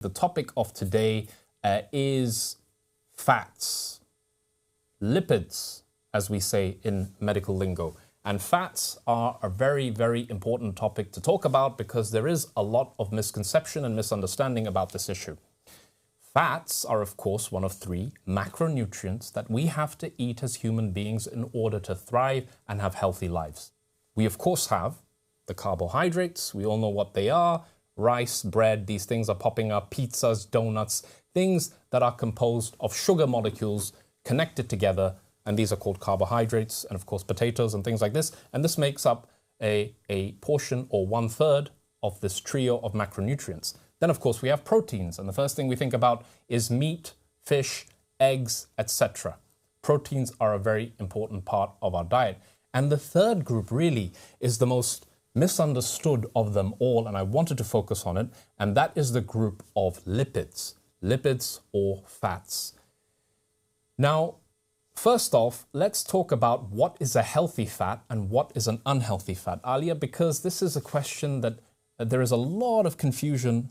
The topic of today is fats, lipids, as we say in medical lingo. And fats are a very, very important topic to talk about because there is a lot of misconception and misunderstanding about this issue. Fats are, of course, one of 3 macronutrients that we have to eat as human beings in order to thrive and have healthy lives. We, of course, have the carbohydrates. We all know what they are. Rice, bread, these things are popping up, pizzas, donuts, things that are composed of sugar molecules connected together, and these are called carbohydrates, and of course potatoes and things like this, and this makes up a portion or 1/3 of this trio of macronutrients. Then of course we have proteins, and the first thing we think about is meat, fish, eggs, etc. Proteins are a very important part of our diet. And the third group really is the most misunderstood of them all, and I wanted to focus on it, and that is the group of lipids. Lipids or fats. Now, first off, let's talk about what is a healthy fat and what is an unhealthy fat, Alia, because this is a question that there is a lot of confusion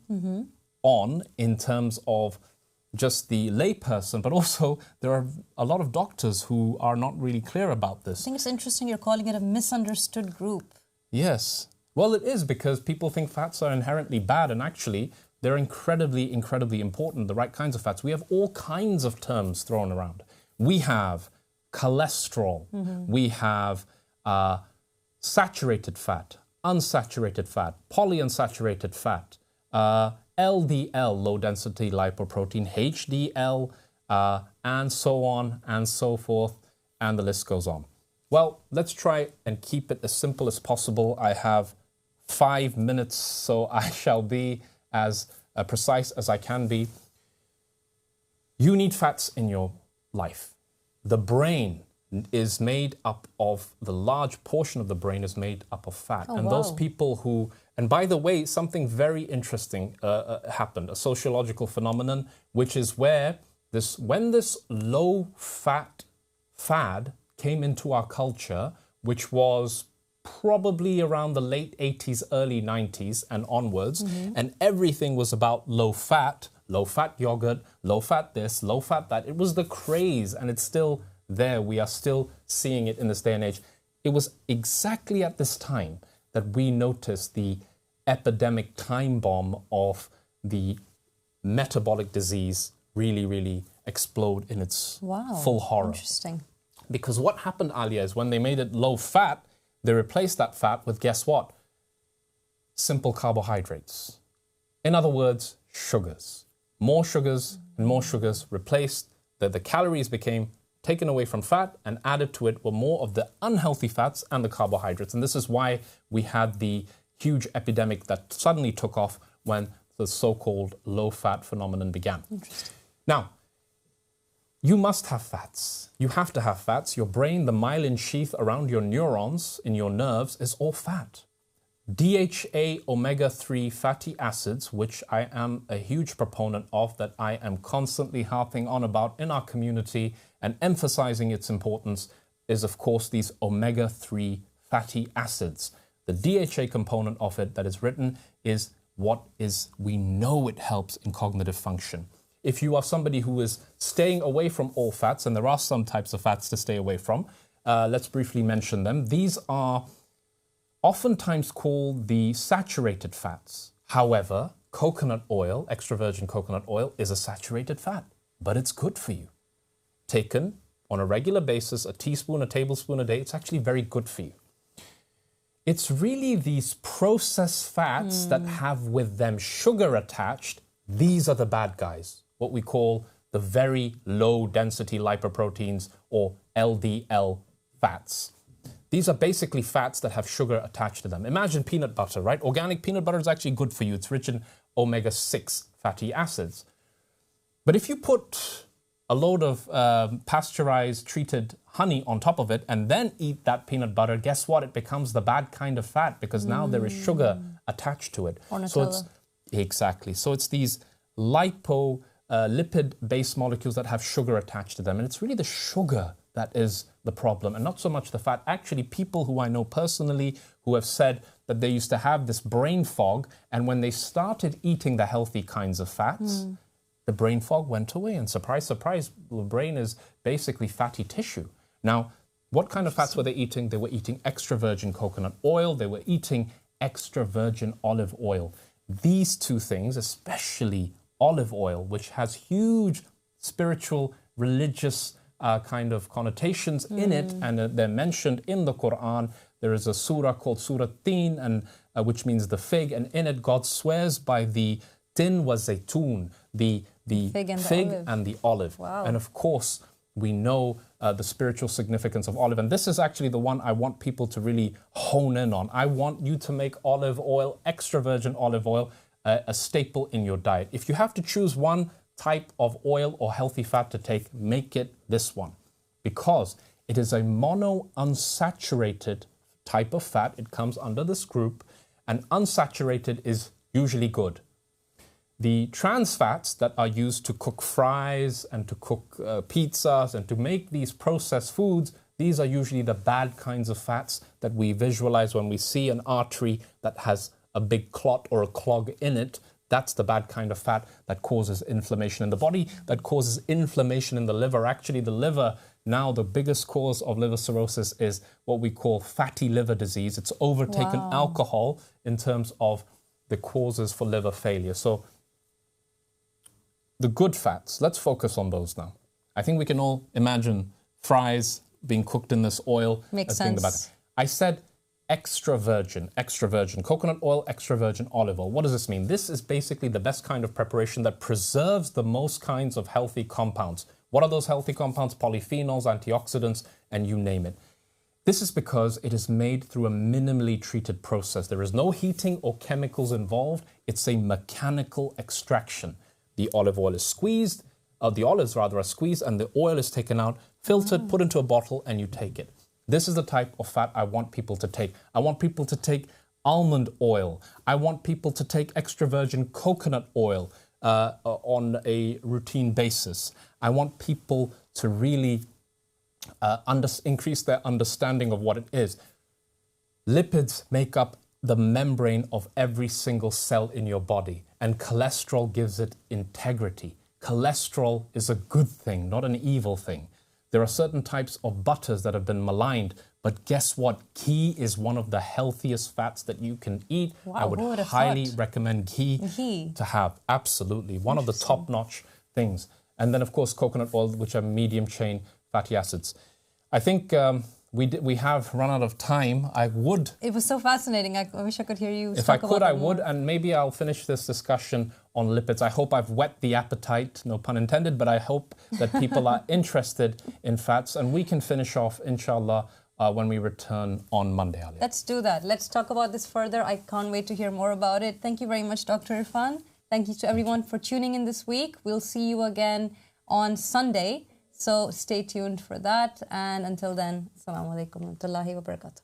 on in terms of just the layperson, but also there are a lot of doctors who are not really clear about this. I think it's interesting you're calling it a misunderstood group. Yes. Well, it is because people think fats are inherently bad, and actually they're incredibly, incredibly important, the right kinds of fats. We have all kinds of terms thrown around. We have cholesterol. We have saturated fat, unsaturated fat, polyunsaturated fat, LDL, low-density lipoprotein, HDL, and so on and so forth, and the list goes on. Well, let's try and keep it as simple as possible. I have 5 minutes, so I shall be as precise as I can be. You need fats in your life. The brain is made up of, the large portion of the brain is made up of fat. Oh, and wow. those people who, and by the way, something very interesting happened, a sociological phenomenon, which is where when this low-fat fad came into our culture, which was probably around the late 80s, early 90s and onwards, and everything was about low-fat yogurt, low-fat this, low-fat that. It was the craze, and it's still there. We are still seeing it in this day and age. It was exactly at this time that we noticed the epidemic time bomb of the metabolic disease really, really explode in its full horror. Interesting. Because what happened, Alia, is when they made it low fat, they replaced that fat with, guess what? Simple carbohydrates. In other words, sugars. More sugars and more sugars replaced, the calories became taken away from fat, and added to it were more of the unhealthy fats and the carbohydrates. And this is why we had the huge epidemic that suddenly took off when the so-called low-fat phenomenon began. Interesting. Now, you must have fats. You have to have fats. Your brain, the myelin sheath around your neurons in your nerves is all fat. DHA omega-3 fatty acids, which I am a huge proponent of, that I am constantly harping on about in our community and emphasizing its importance, is of course these omega-3 fatty acids. The DHA component of it that is written is we know it helps in cognitive function. If you are somebody who is staying away from all fats, and there are some types of fats to stay away from, let's briefly mention them. These are oftentimes called the saturated fats. However, coconut oil, extra virgin coconut oil, is a saturated fat, but it's good for you. Taken on a regular basis, a teaspoon, a tablespoon a day, it's actually very good for you. It's really these processed fats that have with them sugar attached. These are the bad guys, what we call the very low density lipoproteins, or LDL fats. These are basically fats that have sugar attached to them. Imagine peanut butter, right? Organic peanut butter is actually good for you. It's rich in omega-6 fatty acids. But if you put a load of pasteurized, treated honey on top of it and then eat that peanut butter, guess what? It becomes the bad kind of fat because now there is sugar attached to it. Or so it's exactly. So it's these lipid-based molecules that have sugar attached to them. And it's really the sugar that is the problem and not so much the fat. Actually, people who I know personally who have said that they used to have this brain fog, and when they started eating the healthy kinds of fats, the brain fog went away. And surprise, surprise, the brain is basically fatty tissue. Now, what kind of fats were they eating? They were eating extra virgin coconut oil. They were eating extra virgin olive oil. These two things, especially olive oil, which has huge spiritual, religious kind of connotations in it, and they're mentioned in the Quran. There is a surah called Surah Tin, and which means the fig, and in it God swears by the tin wa zaytun, the fig and the olive. Wow. And of course, we know the spiritual significance of olive. And this is actually the one I want people to really hone in on. I want you to make olive oil, extra virgin olive oil, a staple in your diet. If you have to choose one type of oil or healthy fat to take, make it this one. Because it is a monounsaturated type of fat. It comes under this group. And unsaturated is usually good. The trans fats that are used to cook fries and to cook pizzas and to make these processed foods, these are usually the bad kinds of fats that we visualize when we see an artery that has a big clot or a clog in it. That's the bad kind of fat that causes inflammation in the body, that causes inflammation in the liver. Actually, the liver, now the biggest cause of liver cirrhosis is what we call fatty liver disease. It's overtaken alcohol in terms of the causes for liver failure. So the good fats, let's focus on those now. I think we can all imagine fries being cooked in this oil. Makes sense. I said extra virgin coconut oil, extra virgin olive oil. What does this mean? This is basically the best kind of preparation that preserves the most kinds of healthy compounds. What are those healthy compounds? Polyphenols, antioxidants, and you name it. This is because it is made through a minimally treated process. There is no heating or chemicals involved. It's a mechanical extraction. The olive oil is squeezed, the olives rather are squeezed, and the oil is taken out, filtered, put into a bottle, and you take it. This is the type of fat I want people to take. I want people to take almond oil. I want people to take extra virgin coconut oil on a routine basis. I want people to really increase their understanding of what it is. Lipids make up the membrane of every single cell in your body, and cholesterol gives it integrity. Cholesterol is a good thing, not an evil thing. There are certain types of butters that have been maligned, but guess what? Ghee is one of the healthiest fats that you can eat. Wow, I would highly recommend ghee to have. Absolutely. One of the top-notch things. And then, of course, coconut oil, which are medium-chain fatty acids. I think we have run out of time. It was so fascinating. I wish I could hear you. If I could, I would, and maybe I'll finish this discussion on lipids. I hope I've whet the appetite, no pun intended, but I hope that people are interested in fats, and we can finish off, inshallah, when we return on Monday. Alia. Let's do that. Let's talk about this further. I can't wait to hear more about it. Thank you very much, Dr. Irfan. Thank you to everyone for tuning in this week. We'll see you again on Sunday. So stay tuned for that. And until then, Assalamu alaikum wa rahmatullahi wa barakatuh.